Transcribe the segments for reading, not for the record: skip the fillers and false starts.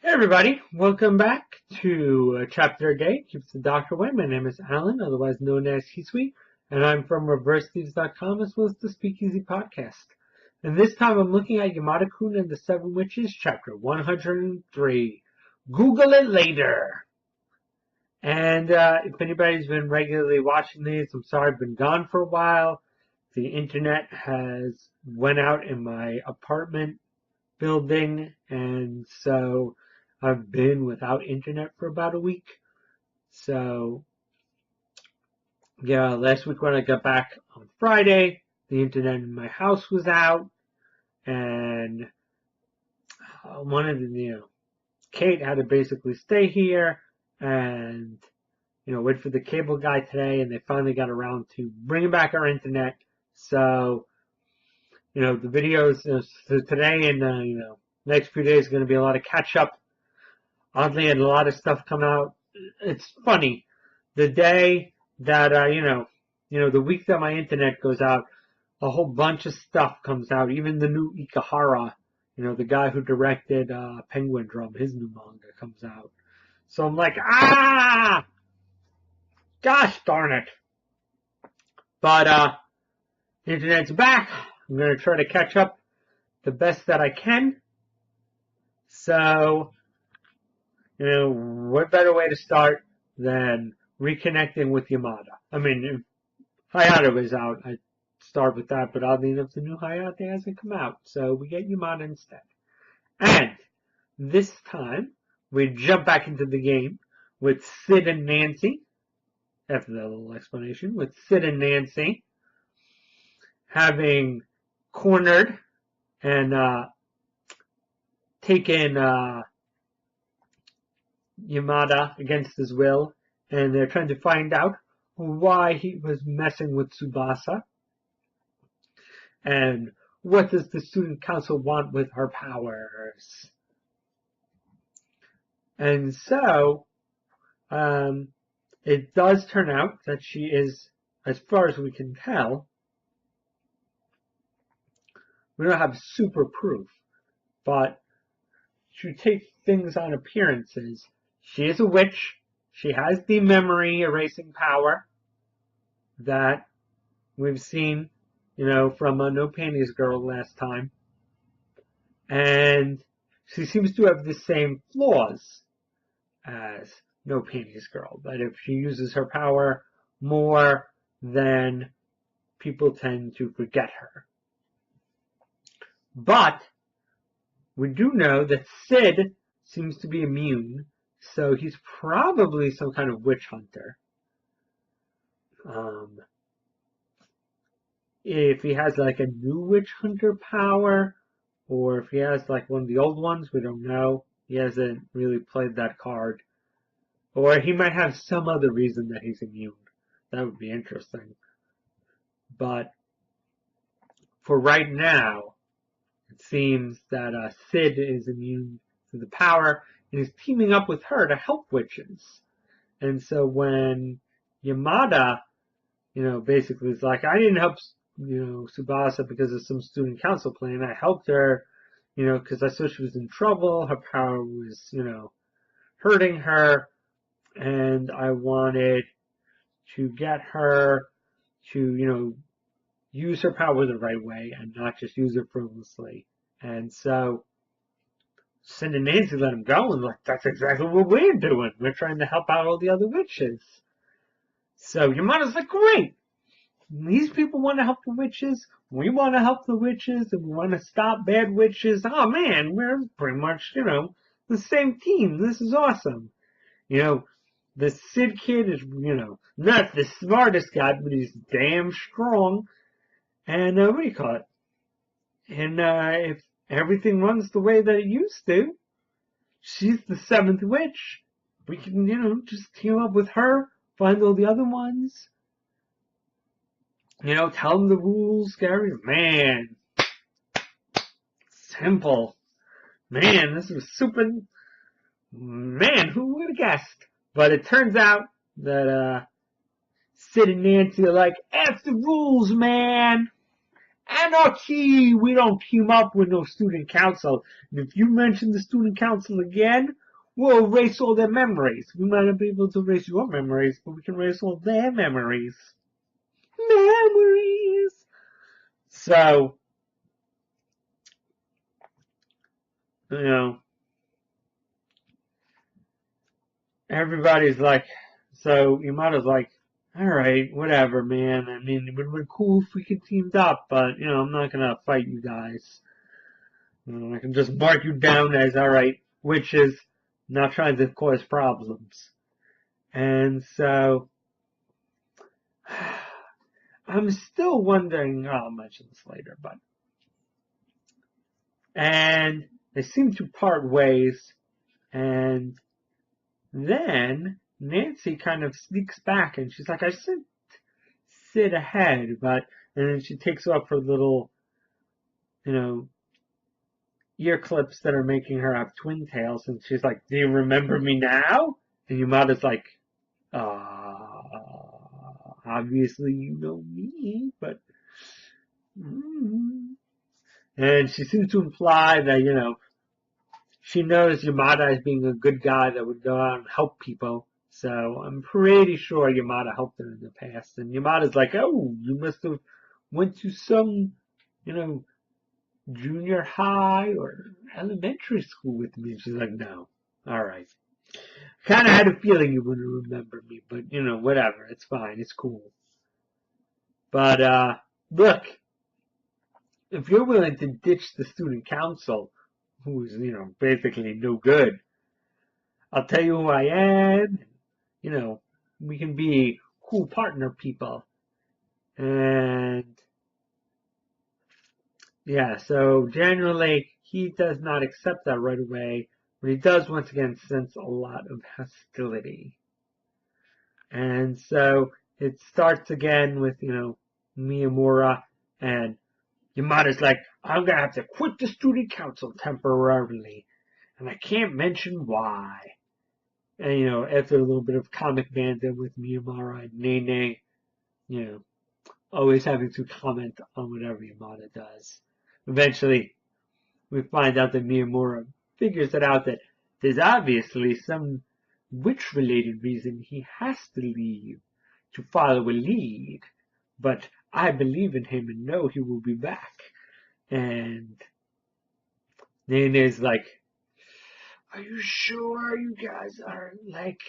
Hey everybody, welcome back to Chapter a Day Keeps the Doctor Away. My name is Alan, otherwise known as Hisui, and I'm from ReverseThieves.com as well as the Speakeasy Podcast. And this time I'm looking at Yamada-kun and the Seven Witches, Chapter 103. Google it later! And if anybody's been regularly watching these, I'm sorry I've been gone for a while. The internet has went out in my apartment building, and so I've been without internet for about a week. So, yeah, last week when I got back on Friday, the internet in my house was out, and Kate had to basically stay here and, wait for the cable guy today, and they finally got around to bringing back our internet. So, the videos so today and, next few days are going to be a lot of catch up. Oddly, had a lot of stuff come out. It's funny. The day that, the week that my internet goes out, a whole bunch of stuff comes out. Even the new Ikehara, the guy who directed Penguin Drum, his new manga comes out. So I'm like, gosh darn it. But the internet's back. I'm going to try to catch up the best that I can. So, what better way to start than reconnecting with Yamada? I mean, if Hayate was out, I'd start with that, but oddly enough, the new Hayate hasn't come out, so we get Yamada instead. And this time, we jump back into the game with Sid and Nancy, after that little explanation, with Sid and Nancy having cornered and taken Yamada against his will, and they're trying to find out why he was messing with Tsubasa, and what does the student council want with her powers. And so, it does turn out that she is, as far as we can tell, we don't have super proof, but to take things on appearances, she is a witch. She has the memory erasing power that we've seen, from No Panties Girl last time. And she seems to have the same flaws as No Panties Girl. But if she uses her power more, then people tend to forget her. But we do know that Sid seems to be immune, so he's probably some kind of witch hunter. If he has like a new witch hunter power, or if he has like one of the old ones, we don't know. He hasn't really played that card. Or he might have some other reason that he's immune. That would be interesting. But for right now, it seems that Sid is immune to the power, and he's teaming up with her to help witches. And so when Yamada, basically is like, I didn't help, Tsubasa because of some student council plan. I helped her, because I saw she was in trouble. Her power was, hurting her, and I wanted to get her to, use her power the right way and not just use it frivolously. And so Sid and Nancy let him go, and like, that's exactly what we're doing. We're trying to help out all the other witches. So Yamada's like, great. These people want to help the witches. We want to help the witches, and we want to stop bad witches. Oh man, we're pretty much, the same team. This is awesome. The Sid kid is, not the smartest guy, but he's damn strong. And what do you call it? And if everything runs the way that it used to, she's the seventh witch. We can, just team up with her, find all the other ones. Tell them the rules, Gary. Man. Simple. Man, this was super. Man, who would have guessed? But it turns out that Sid and Nancy are like, F the rules, man. Anarchy! We don't team up with no student council. And if you mention the student council again, we'll erase all their memories. We might not be able to erase your memories, but we can erase all their memories. Memories! So, you know, everybody's like, so Yamada's like, alright, whatever, man. I mean, it would have been cool if we could teamed up, but, I'm not gonna fight you guys. I can just mark you down as, alright, witches, not trying to cause problems. And so, I'm still wondering, I'll mention this later, but, and they seem to part ways, and then Nancy kind of sneaks back and she's like, I should sit ahead, but, and then she takes off her little, ear clips that are making her have twin tails, and she's like, do you remember me now? And Yamada's like, obviously you know me, but, and she seems to imply that, she knows Yamada as being a good guy that would go out and help people. So I'm pretty sure Yamada helped her in the past. And Yamada's like, oh, you must have went to some, junior high or elementary school with me. And she's like, no. All right. Kind of had a feeling you wouldn't remember me, but, whatever. It's fine. It's cool. But, look, if you're willing to ditch the student council, who's, basically no good, I'll tell you who I am. We can be cool partner people. And yeah, so generally he does not accept that right away, but he does once again sense a lot of hostility. And so it starts again with, Miyamura, and Yamada's like, I'm gonna have to quit the student council temporarily, and I can't mention why. And, after a little bit of comic banter with Miyamura and Nene, always having to comment on whatever Yamada does. Eventually, we find out that Miyamura figures it out that there's obviously some witch-related reason he has to leave to follow a lead, but I believe in him and know he will be back. And Nene's like, are you sure you guys are like,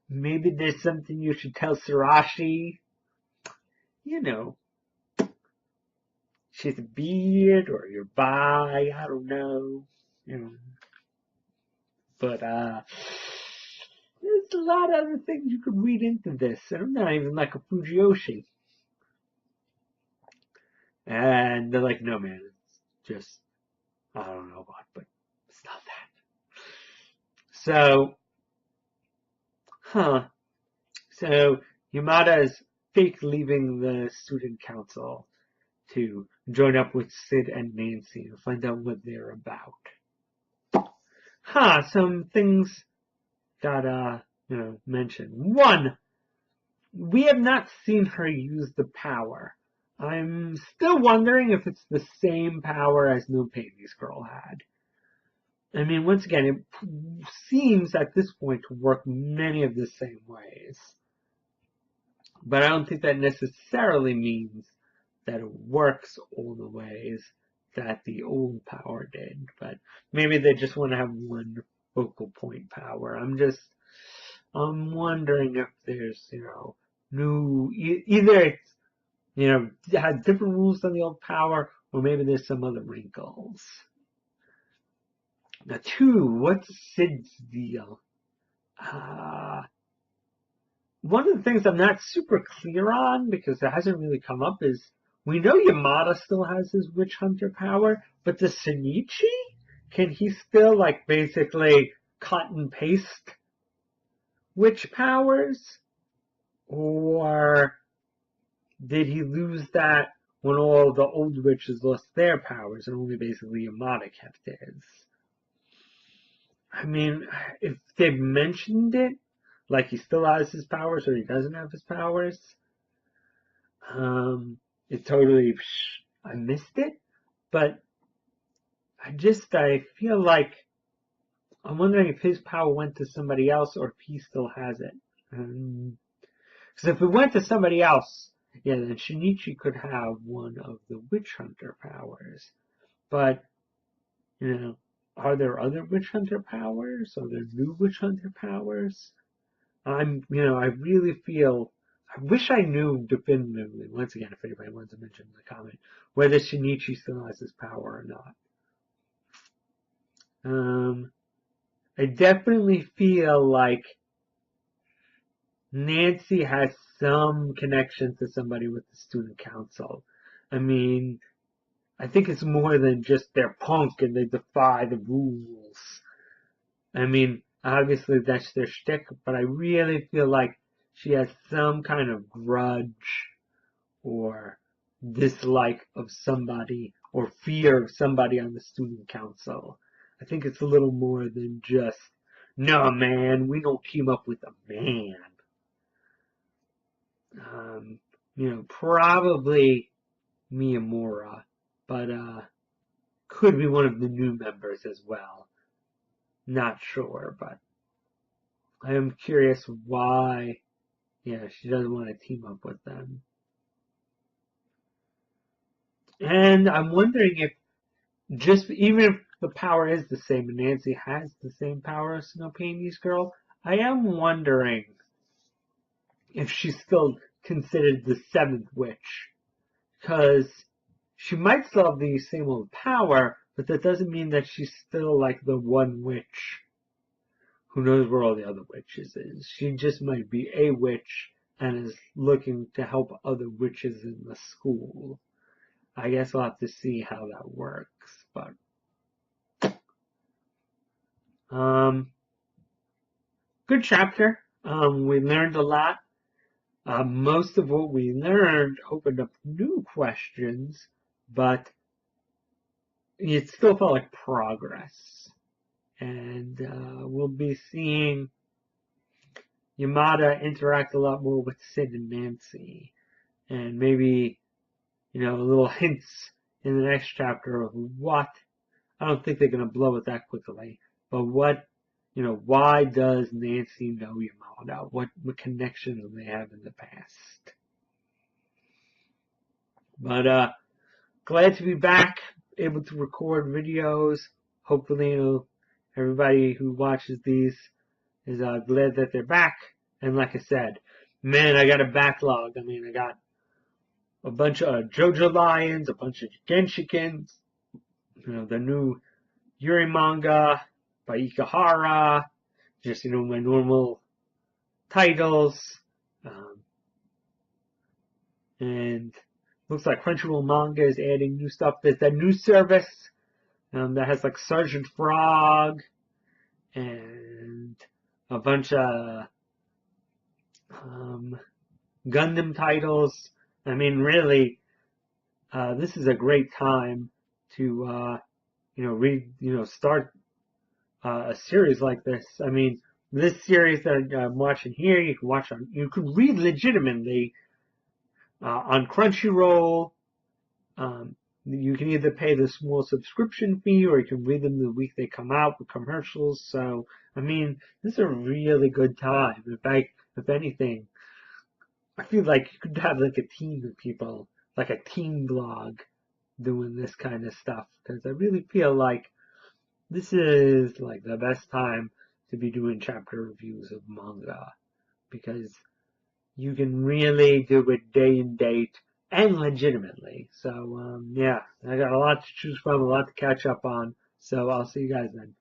maybe there's something you should tell Sarashi? She's a beard or you're bi, I don't know. But there's a lot of other things you could read into this. And I'm not even like a Fujiyoshi. And they're like, no man, it's just I don't know what, but it's not that. So Yamada is fake leaving the student council to join up with Sid and Nancy and find out what they're about. Some things got mentioned. One, we have not seen her use the power. I'm still wondering if it's the same power as No Panties Girl had. I mean, once again, it seems at this point to work many of the same ways. But I don't think that necessarily means that it works all the ways that the old power did. But maybe they just want to have one focal point power. I'm wondering if there's, new, either it's, it has different rules than the old power, or maybe there's some other wrinkles. Now, two, what's Sid's deal? One of the things I'm not super clear on, because it hasn't really come up, is we know Yamada still has his witch hunter power, but the Shinichi? Can he still, basically cut and paste witch powers? Or did he lose that when all the old witches lost their powers and only basically Yamada kept his? I mean, if they've mentioned it, like he still has his powers or he doesn't have his powers, it totally I missed it, but I feel like I'm wondering if his power went to somebody else or if he still has it. Because if it went to somebody else, yeah, then Shinichi could have one of the witch hunter powers. But, are there other witch hunter powers? Are there new witch hunter powers? I really feel, I wish I knew definitively, once again, if anybody wants to mention in the comment, whether Shinichi still has his power or not. I definitely feel like Nancy has some connection to somebody with the student council. I mean, I think it's more than just they're punk and they defy the rules. I mean, obviously that's their shtick, but I really feel like she has some kind of grudge or dislike of somebody or fear of somebody on the student council. I think it's a little more than just, no man, we don't team up with a man. Probably Miyamura, but could be one of the new members as well. Not sure, but I am curious why, she doesn't want to team up with them. And I'm wondering if even if the power is the same and Nancy has the same power as Snow Painey's girl, I am wondering if she's still considered the seventh witch. Because she might still have the same old power, but that doesn't mean that she's still like the one witch who knows where all the other witches is. She just might be a witch and is looking to help other witches in the school. I guess we'll have to see how that works, but good chapter. We learned a lot. Most of what we learned opened up new questions, but it still felt like progress. And we'll be seeing Yamada interact a lot more with Sid and Nancy. And maybe, little hints in the next chapter of what, I don't think they're going to blow it that quickly, but what, why does Nancy know Yamada? What connections do they have in the past? But, glad to be back, able to record videos. Hopefully, everybody who watches these is glad that they're back. And like I said, man, I got a backlog. I mean, I got a bunch of JoJo Lions, a bunch of Genshikins, the new Yuri manga by Ikahara, just, my normal titles. And looks like Crunchyroll Manga is adding new stuff. There's that new service that has like Sergeant Frog and a bunch of Gundam titles. I mean, really, this is a great time to, start a series like this. I mean, this series that I'm watching here, you can read legitimately on Crunchyroll. You can either pay the small subscription fee or you can read them the week they come out with commercials. So, I mean, this is a really good time. If anything, I feel like you could have like a team of people, like a team blog doing this kind of stuff. Because I really feel like this is like the best time to be doing chapter reviews of manga. Because you can really do it day and date and legitimately. So, I got a lot to choose from, a lot to catch up on. So I'll see you guys then.